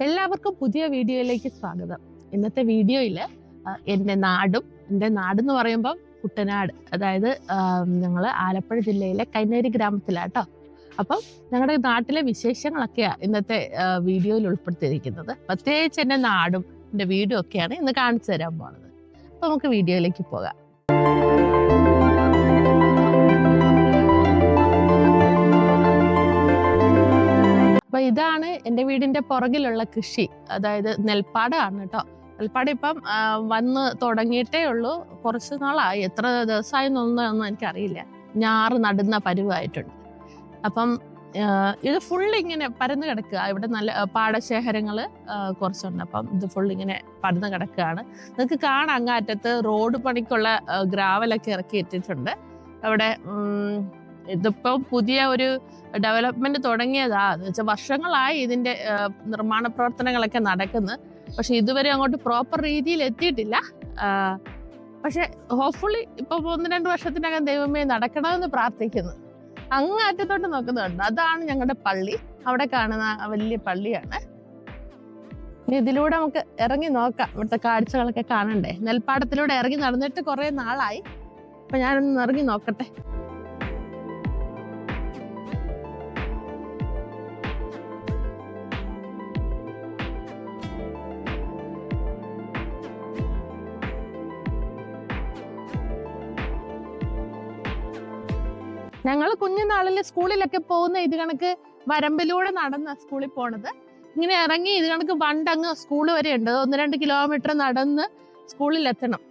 എല്ലാവർക്കും പുതിയ വീഡിയോയിലേക്ക് സ്വാഗതം. ഇന്നത്തെ വീഡിയോയിൽ എൻ്റെ നാടെന്ന് പറയുമ്പോൾ കുട്ടനാട്, അതായത് ഞങ്ങൾ ആലപ്പുഴ ജില്ലയിലെ കൈനേരി ഗ്രാമത്തിലാട്ടോ. അപ്പം ഞങ്ങളുടെ നാട്ടിലെ വിശേഷങ്ങളൊക്കെയാണ് ഇന്നത്തെ വീഡിയോയിൽ ഉൾപ്പെടുത്തിയിരിക്കുന്നത്. പ്രത്യേകിച്ച് എൻ്റെ നാടും എൻ്റെ വീടും ഒക്കെയാണ് ഇന്ന് കാണിച്ചു തരാൻ പോണത്. അപ്പം നമുക്ക് വീഡിയോയിലേക്ക് പോകാം. അപ്പൊ ഇതാണ് എൻ്റെ വീടിന്റെ പുറകിലുള്ള കൃഷി, അതായത് നെൽപ്പാടമാണ് കേട്ടോ. നെൽപ്പാടം ഇപ്പം വന്ന് തുടങ്ങിയിട്ടേ ഉള്ളൂ, കുറച്ച് നാളായി. എത്ര ദിവസമായി എന്നൊന്നും എനിക്കറിയില്ല. ഞാറ് നടുന്ന പരുവായിട്ടുണ്ട്. അപ്പം ഇത് ഫുൾ ഇങ്ങനെ പരന്ന് കിടക്കുക. ഇവിടെ നല്ല പാടശേഖരങ്ങൾ കുറച്ചുണ്ട്. അപ്പം ഇത് ഫുൾ ഇങ്ങനെ പരന്ന് കിടക്കുകയാണ്. നിങ്ങൾക്ക് കാണാം അങ്ങാറ്റത്ത് റോഡ് പണിക്കുള്ള ഗ്രാവലൊക്കെ ഇറക്കി ഇട്ടിട്ടുണ്ട്. അവിടെ ഇതിപ്പോ പുതിയ ഒരു ഡെവലപ്മെന്റ് തുടങ്ങിയതാ. എന്ന് വെച്ചാൽ വർഷങ്ങളായി ഇതിന്റെ നിർമ്മാണ പ്രവർത്തനങ്ങളൊക്കെ നടക്കുന്നത്. പക്ഷെ ഇതുവരെ അങ്ങോട്ട് പ്രോപ്പർ രീതിയിൽ എത്തിയിട്ടില്ല. പക്ഷെ ഹോപ്പ്ഫുള്ളി ഇപ്പൊ 1-2 വർഷത്തിനകം ദൈവമേ നടക്കണമെന്ന് പ്രാർത്ഥിക്കുന്നു. അങ്ങ് അറ്റത്തോട്ട് നോക്കുന്നുണ്ട്, അതാണ് ഞങ്ങളുടെ പള്ളി. അവിടെ കാണുന്ന വലിയ പള്ളിയാണ്. ഇതിലൂടെ നമുക്ക് ഇറങ്ങി നോക്കാം, ഇവിടുത്തെ കാഴ്ചകളൊക്കെ കാണണ്ടേ. നെൽപ്പാടത്തിലൂടെ ഇറങ്ങി നടന്നിട്ട് കുറെ നാളായി. അപ്പൊ ഞാനൊന്ന് ഇറങ്ങി നോക്കട്ടെ. ഞങ്ങൾ കുഞ്ഞുനാളിൽ സ്കൂളിലൊക്കെ പോകുന്ന ഇത് കണക്ക് വരമ്പിലൂടെ നടന്ന സ്കൂളിൽ പോണത്. ഇങ്ങനെ ഇറങ്ങി ഇത് കണക്ക് വണ്ടങ്ങ് സ്കൂൾ വരെ ഉണ്ട്. 1-2 കിലോമീറ്റർ നടന്ന് സ്കൂളിൽ എത്തണം.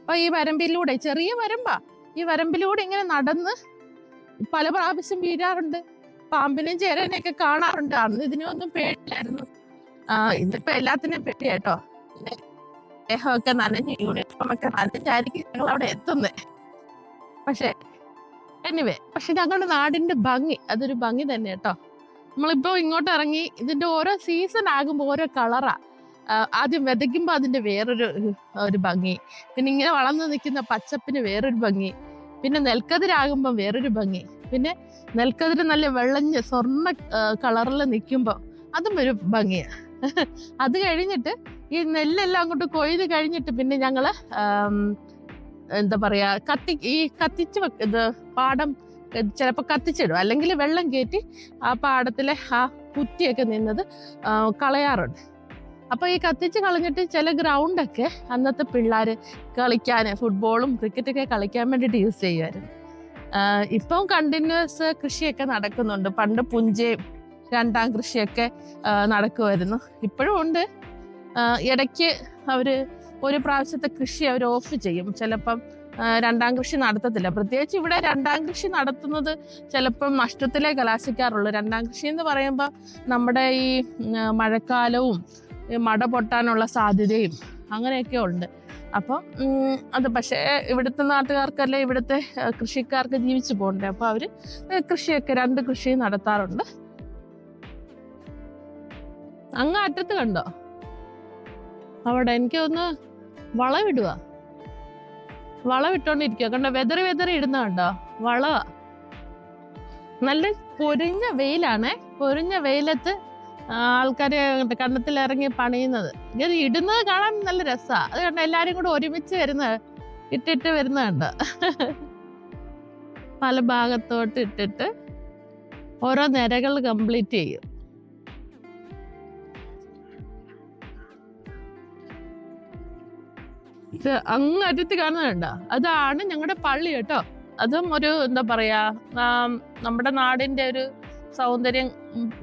അപ്പൊ ഈ വരമ്പിലൂടെ, ചെറിയ വരമ്പാ, ഈ വരമ്പിലൂടെ ഇങ്ങനെ നടന്ന് പല പ്രാവശ്യം വീഴാറുണ്ട്. പാമ്പിനെയും ചേരനെയൊക്കെ കാണാറുണ്ട്. അന്ന് ഇതിനൊന്നും പേടിയായിരുന്നു. ഇതിപ്പോ എല്ലാത്തിനും പേടിയാട്ടോ. ദേഹമൊക്കെ നനഞ്ഞ്, യൂണിഫോമൊക്കെ നനഞ്ഞായിരിക്കും ഞങ്ങൾ അവിടെ എത്തുന്നത്. പക്ഷെ ഞങ്ങളുടെ നാടിന്റെ ഭംഗി, അതൊരു ഭംഗി തന്നെ കേട്ടോ. നമ്മളിപ്പോ ഇങ്ങോട്ട് ഇറങ്ങി, ഇതിന്റെ ഓരോ സീസൺ ആകുമ്പോ ഓരോ കളറാ. ആദ്യം വിതയ്ക്കുമ്പോ അതിന്റെ വേറൊരു ഭംഗി, പിന്നെ ഇങ്ങനെ വളർന്നു നിൽക്കുന്ന പച്ചപ്പിന് വേറൊരു ഭംഗി, പിന്നെ നെൽക്കതിരാകുമ്പോ വേറൊരു ഭംഗി, പിന്നെ നെൽക്കതിര് നല്ല വെള്ളഞ്ഞ് സ്വർണ്ണ കളറിൽ നിൽക്കുമ്പോ അതും ഒരു ഭംഗിയാ. അത് കഴിഞ്ഞിട്ട് ഈ നെല്ലെല്ലാം അങ്ങോട്ട് കൊയ്ത് കഴിഞ്ഞിട്ട് പിന്നെ ഞങ്ങള് എന്താ പറയാ, കത്തിച്ച് ഇത് പാടം ചിലപ്പോൾ കത്തിച്ചിടും, അല്ലെങ്കിൽ വെള്ളം കയറ്റി ആ പാടത്തിലെ ആ കുറ്റിയൊക്കെ നിന്നത് കളയാറുണ്ട്. അപ്പൊ ഈ കത്തിച്ച് കളഞ്ഞിട്ട് ചില ഗ്രൗണ്ടൊക്കെ അന്നത്തെ പിള്ളേര് കളിക്കാൻ, ഫുട്ബോളും ക്രിക്കറ്റൊക്കെ കളിക്കാൻ വേണ്ടിയിട്ട് യൂസ് ചെയ്യുമായിരുന്നു. ഇപ്പം കണ്ടിന്യൂസ് കൃഷിയൊക്കെ നടക്കുന്നുണ്ട്. പണ്ട് പുഞ്ചയും 2ാം കൃഷിയൊക്കെ നടക്കുമായിരുന്നു. ഇപ്പോഴും ഉണ്ട്. ഇടയ്ക്ക് അവര് ഒരു പ്രാവശ്യത്തെ കൃഷി അവർ ഓഫ് ചെയ്യും. ചിലപ്പം 2ാം കൃഷി നടത്തത്തില്ല. പ്രത്യേകിച്ച് ഇവിടെ 2ാം കൃഷി നടത്തുന്നത് ചിലപ്പം നഷ്ടത്തിലേ കലാശിക്കാറുള്ളൂ. 2ാം കൃഷി എന്ന് പറയുമ്പോൾ നമ്മുടെ ഈ മഴക്കാലവും മട പൊട്ടാനുള്ള സാധ്യതയും അങ്ങനെയൊക്കെ ഉണ്ട്. അപ്പം അത് പക്ഷേ ഇവിടുത്തെ നാട്ടുകാർക്കല്ലേ, ഇവിടുത്തെ കൃഷിക്കാർക്ക് ജീവിച്ചു പോകണ്ടേ. അപ്പൊ അവര് കൃഷിയൊക്കെ 2 കൃഷി നടത്താറുണ്ട്. അങ്ങ് അറ്റത്ത് കണ്ടോ, അവിടെ എനിക്ക് ഒന്ന് വളമിട്ടോണ്ടിരിക്കുക. കണ്ടോ, വെതറി ഇടുന്ന കണ്ടോ, വളവാ. നല്ല പൊരിഞ്ഞ വെയിലാണേ. പൊരിഞ്ഞ വെയിലത്ത് ആൾക്കാര് കണ്ടത്തിൽ ഇറങ്ങി പണിയുന്നത്, ഇത് ഇടുന്നത് കാണാൻ നല്ല രസാ. അത് കണ്ട എല്ലാരും കൂടെ ഒരുമിച്ച് ഇട്ടിട്ട് വരുന്ന കണ്ടോ. പല ഭാഗത്തോട്ട് ഇട്ടിട്ട് ഓരോ നിരകൾ കംപ്ലീറ്റ് ചെയ്യും. അങ്ങ് അറ്റത്ത് കാണുന്നുണ്ടോ, അതാണ് ഞങ്ങളുടെ പള്ളി കേട്ടോ. അതും ഒരു എന്താ പറയാ, നമ്മുടെ നാടിന്റെ ഒരു സൗന്ദര്യം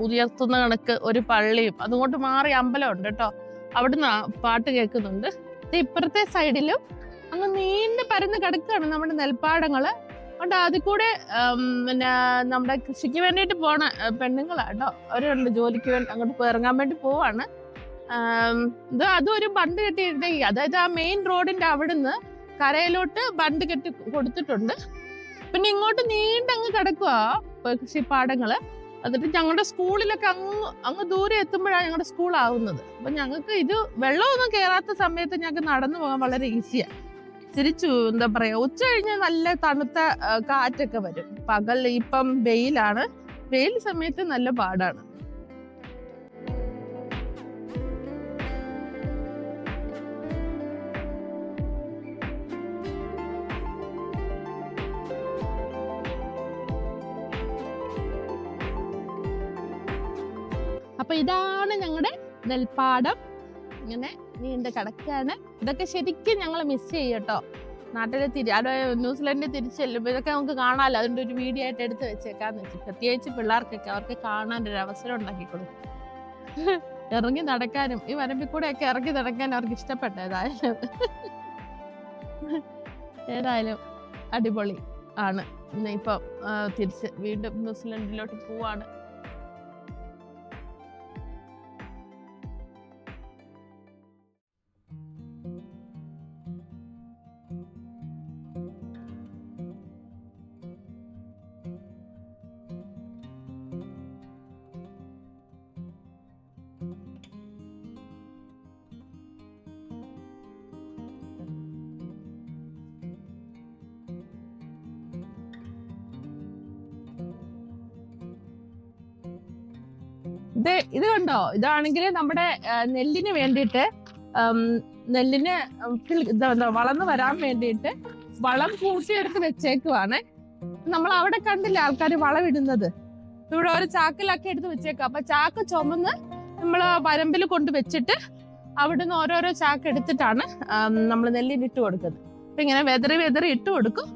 ഉയർത്തുന്ന കണക്ക് ഒരു പള്ളിയും, അതുകൊണ്ട് മാറി അമ്പലമുണ്ട് കേട്ടോ. അവിടുന്ന് പാട്ട് കേൾക്കുന്നുണ്ട്. ഇപ്പുറത്തെ സൈഡിലും അങ്ങ് നീണ്ട് പരന്ന് കിടക്കുകയാണ് നമ്മുടെ നെൽപ്പാടങ്ങള്. അതുകൊണ്ട് അതിൽ കൂടെ പിന്നെ നമ്മുടെ കൃഷിക്ക് വേണ്ടിയിട്ട് പോണ പെണ്ണുങ്ങളാട്ടോ, അവരുണ്ട് ജോലിക്ക് വേണ്ടി അങ്ങോട്ട് ഇറങ്ങാൻ വേണ്ടി പോവാണ്. അതും ഒരു ബണ്ട് കെട്ടിയിട്ട്, അതായത് ആ മെയിൻ റോഡിന്റെ അവിടുന്ന് കരയിലോട്ട് ബണ്ട് കെട്ടി കൊടുത്തിട്ടുണ്ട്. പിന്നെ ഇങ്ങോട്ട് നീണ്ടങ്ങ് കിടക്കുക കൃഷിപ്പാടങ്ങള്. എന്നിട്ട് ഞങ്ങളുടെ സ്കൂളിലൊക്കെ അങ്ങ് ദൂരെ എത്തുമ്പോഴാണ് ഞങ്ങളുടെ സ്കൂൾ ആവുന്നത്. അപ്പൊ ഞങ്ങൾക്ക് ഇത് വെള്ളമൊന്നും കയറാത്ത സമയത്ത് ഞങ്ങൾക്ക് നടന്നു പോകാൻ വളരെ ഈസിയാ. തിരിച്ചു എന്താ പറയാ, ഉച്ച കഴിഞ്ഞ് നല്ല തണുത്ത കാറ്റൊക്കെ വരും. പകൽ ഇപ്പം വെയിലാണ്, വെയിൽ സമയത്ത് നല്ല പാടാണ്. ഇതാണ് ഞങ്ങളുടെ നെൽപ്പാടം, ഇങ്ങനെ നീണ്ട് കിടക്കാണ്. ഇതൊക്കെ ശരിക്കും ഞങ്ങൾ മിസ് ചെയ്യും കേട്ടോ. നാട്ടിൽ അവിടെ ന്യൂസിലൻഡിൽ തിരിച്ചു ചെല്ലുമ്പോൾ ഇതൊക്കെ നമുക്ക് കാണാമല്ലോ. അതിൻ്റെ ഒരു വീഡിയോ ആയിട്ട് എടുത്ത് വെച്ചേക്കാന്ന് വെച്ചു. പ്രത്യേകിച്ച് പിള്ളേർക്കൊക്കെ അവർക്ക് കാണാനൊരു അവസരം ഉണ്ടാക്കി കൊടുക്കും. ഇറങ്ങി നടക്കാനും ഈ വരമ്പിൽ കൂടെ ഒക്കെ ഇറങ്ങി നടക്കാനും അവർക്ക് ഇഷ്ടപ്പെട്ട ഏതായാലും അടിപൊളി ആണ്. ഇപ്പം തിരിച്ച് വീണ്ടും ന്യൂസിലൻഡിലോട്ട് പോവാണ്. ഇത് കണ്ടോ, ഇതാണെങ്കിൽ നമ്മുടെ നെല്ലിന് വേണ്ടിയിട്ട് നെല്ലിന് വളർന്നു വരാൻ വേണ്ടിയിട്ട് വളം കൂട്ടിയെടുത്ത് വെച്ചേക്കുവാണ്. നമ്മൾ അവിടെ കണ്ടില്ല ആൾക്കാർ വളം ഇടുന്നത്. ഇവിടെ ഒരു ചാക്കിലൊക്കെ എടുത്ത് വെച്ചേക്കുക. അപ്പൊ ചാക്ക് ചുമന്ന് നമ്മൾ വരമ്പിൽ കൊണ്ട് വെച്ചിട്ട് അവിടുന്ന് ഓരോരോ ചാക്ക് എടുത്തിട്ടാണ് നമ്മൾ നെല്ലിന് ഇട്ട് കൊടുക്കുന്നത്. അപ്പൊ ഇങ്ങനെ വെതറി ഇട്ട് കൊടുക്കും.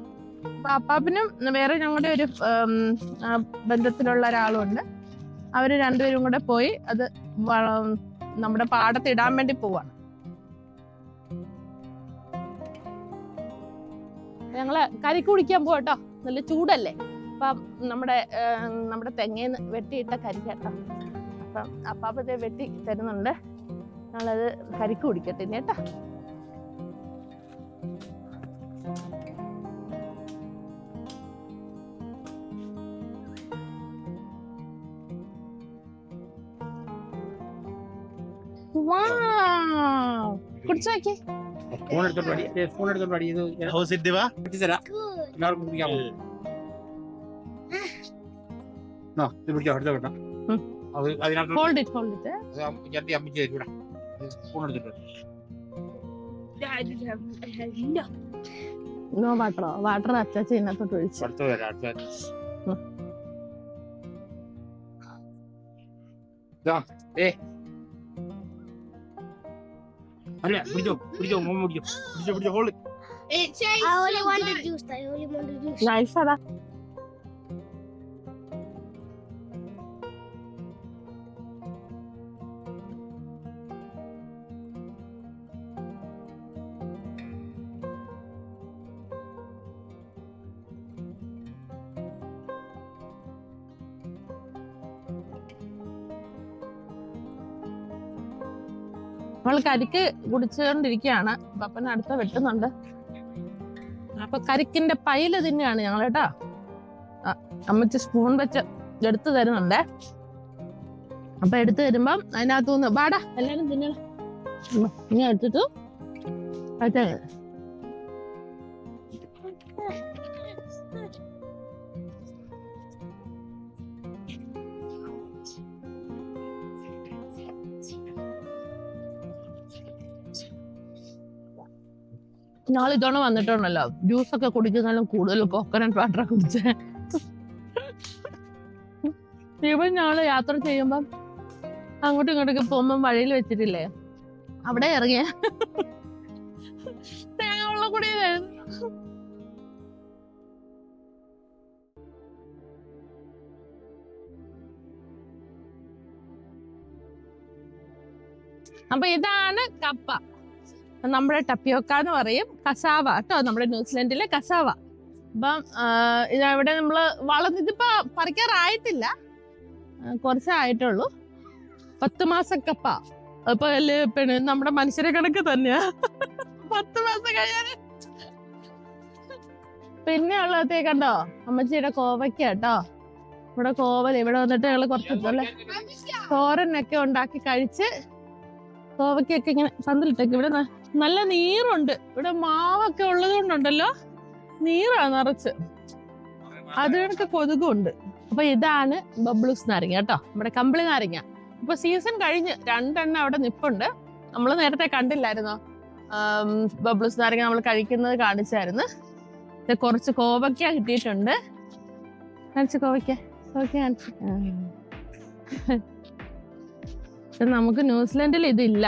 അപ്പൊ അപ്പാപ്പനും വേറെ ഞങ്ങളുടെ ഒരു ബന്ധത്തിലുള്ള ഒരാളുണ്ട്. അവര് രണ്ടുപേരും കൂടെ പോയി അത് നമ്മുടെ പാടത്ത് ഇടാൻ വേണ്ടി പോവാണ്. ഞങ്ങള് കരിക്ക് കുടിക്കാൻ പോകട്ടോ. നല്ല ചൂടല്ലേ. അപ്പം നമ്മുടെ തെങ്ങേന്ന് വെട്ടിയിട്ട കരിക്കട്ടോ. അപ്പം അപ്പാപ്പത്തെ വെട്ടി തരുന്നുണ്ട്. ഞങ്ങളത് കരിക്ക് കുടിക്കട്ടെ ഇനി കേട്ടോ. കുടിച്ചു നോക്കി. വാട്ടർ അച്ചാച്ച ഇതിനകത്തോട്ട് ഒഴിച്ചു. അല്ല പിടിച്ചോ മോൻ പിടിച്ചോ ഹോള്. നൈസാടാ. നമ്മൾ കരിക്ക് കുടിച്ചുകൊണ്ടിരിക്കുകയാണ്. പപ്പന അടുത്ത വെട്ടുന്നുണ്ട്. അപ്പൊ കരിക്കിന്റെ പൈല് തന്നെയാണ് ഞങ്ങൾ കേട്ടാ. അമ്മച്ച് സ്പൂൺ വെച്ച് എടുത്തു തരുന്നുണ്ടേ. അപ്പൊ എടുത്തു തരുമ്പം അതിനകത്തുനിന്ന് ബാടാ എല്ലാരും തിന്നണം. ഇങ്ങനെ എടുത്തിട്ട് ഞങ്ങൾ ഇതോടെ വന്നിട്ടുണ്ടല്ലോ, ജ്യൂസൊക്കെ കുടിക്കുന്നതിലും കൂടുതൽ കോക്കനട്ട് വാട്ടർ കുടിച്ചേ. ഇപ്പം ഞങ്ങള് യാത്ര ചെയ്യുമ്പം അങ്ങോട്ടും ഇങ്ങോട്ടൊക്കെ പോകുമ്പം വഴിയിൽ വെച്ചിട്ടില്ലേ, അവിടെ ഇറങ്ങിയ തേങ്ങ വെള്ളം കുടിയായിരുന്നു. അപ്പൊ ഇതാണ് കപ്പ. നമ്മുടെ ടപ്പിയോക്ക എന്ന് പറയും. കസാവ കേട്ടോ, നമ്മുടെ ന്യൂസിലൻഡിലെ കസാവ. അപ്പം ഇതവിടെ നമ്മള് ഇതിപ്പോ പറിക്കാറായിട്ടില്ല, കുറച്ചായിട്ടുള്ളൂ. 10 മാസക്കപ്പ. അപ്പൊ നമ്മുടെ മനുഷ്യരെ കണക്ക് തന്നെയാ 10 മാസം കഴിയാന്. പിന്നെ ഉള്ളതേ കണ്ടോ അമ്മച്ചിയുടെ കോവയ്ക്ക കേട്ടോ. ഇവിടെ കോവൽ ഇവിടെ വന്നിട്ട് ഞങ്ങള് കുറച്ച് തോരനൊക്കെ ഉണ്ടാക്കി കഴിച്ച് കോവയ്ക്കൊക്കെ ഇങ്ങനെ പന്തലിട്ടൊക്കെ. ഇവിടെ നല്ല നീറുണ്ട്. ഇവിടെ മാവൊക്കെ ഉള്ളത് കൊണ്ടുണ്ടല്ലോ നീറാ നിറച്ച്. അത് കണക്ക് കൊതുകുണ്ട്. അപ്പൊ ഇതാണ് ബബ്ലൂസ് നാരങ്ങ കേട്ടോ, നമ്മുടെ കമ്പിളി നാരങ്ങ. ഇപ്പൊ സീസൺ കഴിഞ്ഞ് 2 എണ്ണം അവിടെ നിപ്പുണ്ട്. നമ്മൾ നേരത്തെ കണ്ടില്ലായിരുന്നോ ബബ്ലൂസ് നാരങ്ങ നമ്മൾ കഴിക്കുന്നത് കാണിച്ചായിരുന്നു. കുറച്ച് കോവയ്ക്ക കിട്ടിയിട്ടുണ്ട്. കാണിച്ച് കോവയ്ക്ക കാണിച്ച്. പക്ഷെ നമുക്ക് ന്യൂസിലൻഡിൽ ഇതില്ല.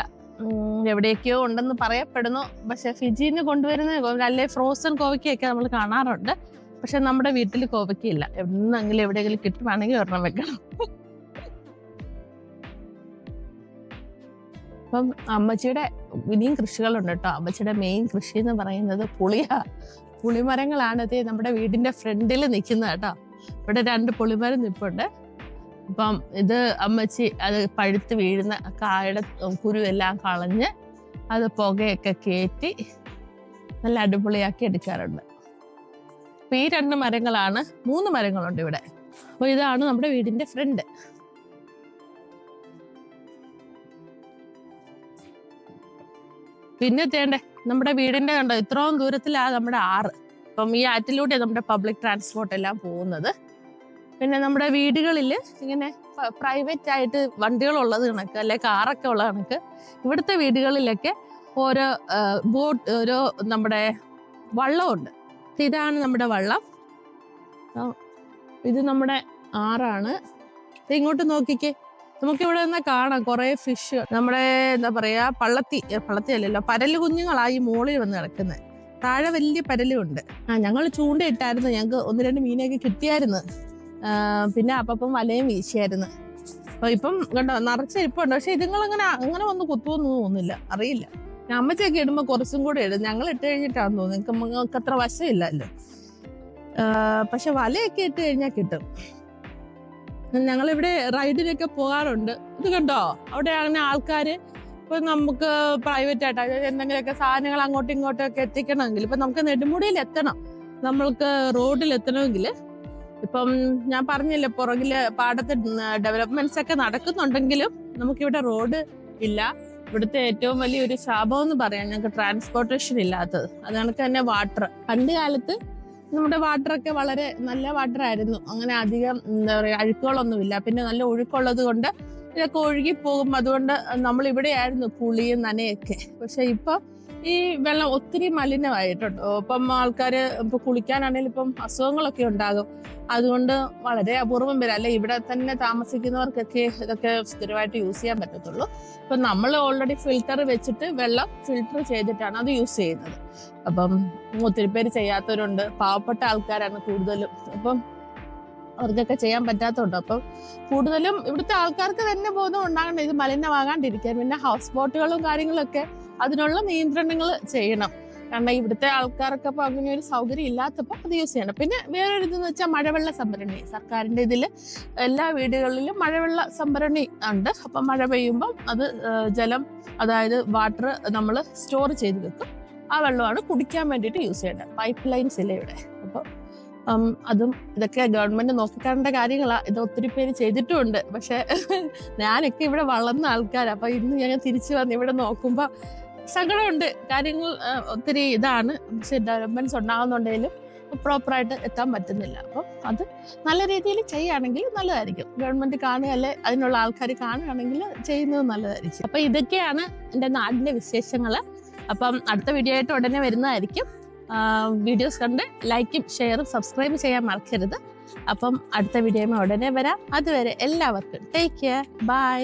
എവിടെയൊക്കെയോ ഉണ്ടെന്ന് പറയപ്പെടുന്നു. പക്ഷെ ഫിജിയിൽ നിന്ന് കൊണ്ടുവരുന്ന അല്ലെ ഫ്രോസൺ കോവയ്ക്കൊക്കെ നമ്മൾ കാണാറുണ്ട്. പക്ഷെ നമ്മുടെ വീട്ടിൽ കോവയ്ക്കയില്ല. എവിടെന്നെങ്കിലും എവിടെയെങ്കിലും കിട്ടുവാണെങ്കിൽ ഒരെണ്ണം വെക്കണം. അപ്പം അമ്മച്ചിയുടെ ഇനിയും കൃഷികളുണ്ട് കേട്ടോ. അമ്മച്ചിയുടെ മെയിൻ കൃഷി എന്ന് പറയുന്നത് പുളിമരങ്ങളാണ്. നമ്മുടെ വീടിന്റെ ഫ്രണ്ടിൽ നിൽക്കുന്നത് കേട്ടോ. ഇവിടെ 2 പുളിമരം നിൽപ്പുണ്ട്. അപ്പം ഇത് അമ്മച്ചി അത് പഴുത്ത് വീഴുന്ന കായുടെ കുരുവെല്ലാം കളഞ്ഞ് അത് പുകയൊക്കെ കയറ്റി നല്ല അടിപൊളിയാക്കി എടുക്കാറുണ്ട്. അപ്പൊ ഈ 2 മരങ്ങളാണ്, 3 മരങ്ങളുണ്ട് ഇവിടെ. അപ്പൊ ഇതാണ് നമ്മുടെ വീടിന്റെ ഫ്രണ്ട്. പിന്നെ തേണ്ടേ നമ്മുടെ വീടിന്റെ കണ്ടോ ഇത്രയും ദൂരത്തിലാണ് നമ്മുടെ ആറ്. അപ്പം ഈ ആറ്റിലൂടെ നമ്മുടെ പബ്ലിക് ട്രാൻസ്പോർട്ട് എല്ലാം പോകുന്നത്. പിന്നെ നമ്മുടെ വീടുകളിൽ ഇങ്ങനെ പ്രൈവറ്റ് ആയിട്ട് വണ്ടികളുള്ളത് കണക്ക് അല്ലെ കാറൊക്കെ ഉള്ള കണക്ക് ഇവിടുത്തെ വീടുകളിലൊക്കെ ഓരോ ഓരോ നമ്മുടെ വള്ളമുണ്ട്. ഇതാണ് നമ്മുടെ വള്ളം. ഇത് നമ്മുടെ ആറാണ്. ഇങ്ങോട്ട് നോക്കിക്കേ, നമുക്കിവിടെ നിന്ന് കാണാം കുറെ ഫിഷ്. നമ്മുടെ എന്താ പറയാ പള്ളത്തി അല്ലല്ലോ, പരല് കുഞ്ഞുങ്ങളായി മോളിൽ വന്ന് കിടക്കുന്നത്. താഴെ വലിയ പരലുണ്ട്. ഞങ്ങൾ ചൂണ്ടയിട്ടായിരുന്നു, ഞങ്ങൾക്ക് 1-2 മീനൊക്കെ കിട്ടിയായിരുന്നു. പിന്നെ അപ്പം വലയും വീശിയായിരുന്നു. അപ്പൊ ഇപ്പം കണ്ടോ നിറച്ച് ഇരിപ്പുണ്ട്. പക്ഷെ അങ്ങനെ വന്ന് കുത്തുവൊന്നും തോന്നുന്നില്ല, അറിയില്ല. അമ്മച്ചൊക്കെ ഇടുമ്പോ കുറച്ചും കൂടെ ഇടും. ഞങ്ങൾ ഇട്ട് കഴിഞ്ഞിട്ടാന്ന് തോന്നുന്നു, നിങ്ങൾക്ക് അത്ര വശമില്ലല്ലോ. പക്ഷെ വലയൊക്കെ ഇട്ട് കഴിഞ്ഞാൽ കിട്ടും. ഞങ്ങളിവിടെ റൈഡിനൊക്കെ പോകാറുണ്ട്. ഇത് കണ്ടോ, അവിടെ അങ്ങനെ ആൾക്കാര് ഇപ്പൊ നമുക്ക് പ്രൈവറ്റ് ആയിട്ട് എന്തെങ്കിലുമൊക്കെ സാധനങ്ങൾ അങ്ങോട്ടും ഇങ്ങോട്ടും ഒക്കെ എത്തിക്കണമെങ്കിൽ, ഇപ്പൊ നമുക്ക് നെടുമുടിയിൽ എത്തണം, നമ്മൾക്ക് റോഡിൽ എത്തണമെങ്കിൽ, ഇപ്പം ഞാൻ പറഞ്ഞില്ലേ പുറകില് പാടത്ത് ഡെവലപ്മെന്റ്സ് ഒക്കെ നടക്കുന്നുണ്ടെങ്കിലും നമുക്കിവിടെ റോഡ് ഇല്ല. ഇവിടുത്തെ ഏറ്റവും വലിയൊരു ശാപം എന്ന് പറയാം ഞങ്ങൾക്ക് ട്രാൻസ്പോർട്ടേഷൻ ഇല്ലാത്തത്. അത് കണക്ക് തന്നെ വാട്ടർ. പണ്ട് കാലത്ത് നമ്മുടെ വാട്ടറൊക്കെ വളരെ നല്ല വാട്ടർ ആയിരുന്നു. അങ്ങനെ അധികം എന്താ പറയുക അഴുക്കുകളൊന്നുമില്ല. പിന്നെ നല്ല ഒഴുക്കുള്ളത് കൊണ്ട് ഇതൊക്കെ ഒഴുകിപ്പോകും. അതുകൊണ്ട് നമ്മൾ ഇവിടെയായിരുന്നു കുളിയും നനയൊക്കെ. പക്ഷെ ഇപ്പൊ ഈ വെള്ളം ഒത്തിരി മലിനമായിട്ടുണ്ട്. ഇപ്പം ആൾക്കാര് ഇപ്പൊ കുളിക്കാനാണെങ്കിലും ഇപ്പം അസുഖങ്ങളൊക്കെ ഉണ്ടാകും. അതുകൊണ്ട് വളരെ അപൂർവം വരെ അല്ലെ ഇവിടെ തന്നെ താമസിക്കുന്നവർക്കൊക്കെ ഇതൊക്കെ സ്ഥിരമായിട്ട് യൂസ് ചെയ്യാൻ പറ്റത്തുള്ളൂ. ഇപ്പൊ നമ്മൾ ഓൾറെഡി ഫിൽറ്റർ വെച്ചിട്ട് വെള്ളം ഫിൽറ്റർ ചെയ്തിട്ടാണ് അത് യൂസ് ചെയ്യുന്നത്. അപ്പം ഒത്തിരി പേര് ചെയ്യാത്തവരുണ്ട്, പാവപ്പെട്ട ആൾക്കാരാണ് കൂടുതലും. അപ്പം അവർക്കൊക്കെ ചെയ്യാൻ പറ്റാത്തതുണ്ട്. അപ്പം കൂടുതലും ഇവിടുത്തെ ആൾക്കാർക്ക് തന്നെ ബോധം ഉണ്ടാകണ്ട ഇത് മലിനമാകാണ്ടിരിക്കാൻ. പിന്നെ ഹൗസ് ബോട്ടുകളും കാര്യങ്ങളൊക്കെ അതിനുള്ള നിയന്ത്രണങ്ങൾ ചെയ്യണം. കാരണം ഇവിടുത്തെ ആൾക്കാർക്ക് അപ്പൊ അങ്ങനെ ഒരു സൗകര്യം ഇല്ലാത്തപ്പോൾ അത് യൂസ് ചെയ്യണം. പിന്നെ വേറൊരു ഇതെന്ന് വെച്ചാൽ മഴവെള്ള സംഭരണി. സർക്കാരിന്റെ ഇതിൽ എല്ലാ വീടുകളിലും മഴവെള്ള സംഭരണി ഉണ്ട്. അപ്പൊ മഴ പെയ്യുമ്പോൾ അത് ജലം, അതായത് വാട്ടർ നമ്മൾ സ്റ്റോർ ചെയ്ത് വെക്കും. ആ വെള്ളമാണ് കുടിക്കാൻ വേണ്ടിയിട്ട് യൂസ് ചെയ്യേണ്ടത്. പൈപ്പ് ലൈൻസ് ഇല്ല ഇവിടെ. അപ്പോൾ അതും ഇതൊക്കെ ഗവൺമെന്റ് നോക്കിക്കാണേണ്ട കാര്യങ്ങളാണ്. ഇത് ഒത്തിരി പേര് ചെയ്തിട്ടുമുണ്ട്. പക്ഷെ ഞാനൊക്കെ ഇവിടെ വളർന്ന ആൾക്കാരാണ്. അപ്പൊ ഇന്ന് ഞങ്ങൾ തിരിച്ചു വന്ന് ഇവിടെ നോക്കുമ്പോൾ സങ്കടമുണ്ട്. കാര്യങ്ങൾ ഒത്തിരി ഇതാണ്. പക്ഷെ ഡെവലപ്മെന്റ്സ് ഉണ്ടാകുന്നുണ്ടെങ്കിലും പ്രോപ്പറായിട്ട് എത്താൻ പറ്റുന്നില്ല. അപ്പം അത് നല്ല രീതിയിൽ ചെയ്യുകയാണെങ്കിൽ നല്ലതായിരിക്കും. ഗവൺമെന്റ് കാണുകയല്ലേ, അതിനുള്ള ആൾക്കാർ കാണുകയാണെങ്കിൽ ചെയ്യുന്നത് നല്ലതായിരിക്കും. അപ്പൊ ഇതൊക്കെയാണ് എൻ്റെ നാടിന്റെ വിശേഷങ്ങൾ. അപ്പം അടുത്ത വീഡിയോ ആയിട്ട് ഉടനെ വരുന്നതായിരിക്കും. വീഡിയോസ് കണ്ട് ലൈക്കും ഷെയറും സബ്സ്ക്രൈബ് ചെയ്യാൻ മറക്കരുത്. അപ്പം അടുത്ത വീഡിയോയുമായി ഉടനെ വരാം. അതുവരെ എല്ലാവർക്കും ടേക്ക് കെയർ, ബൈ.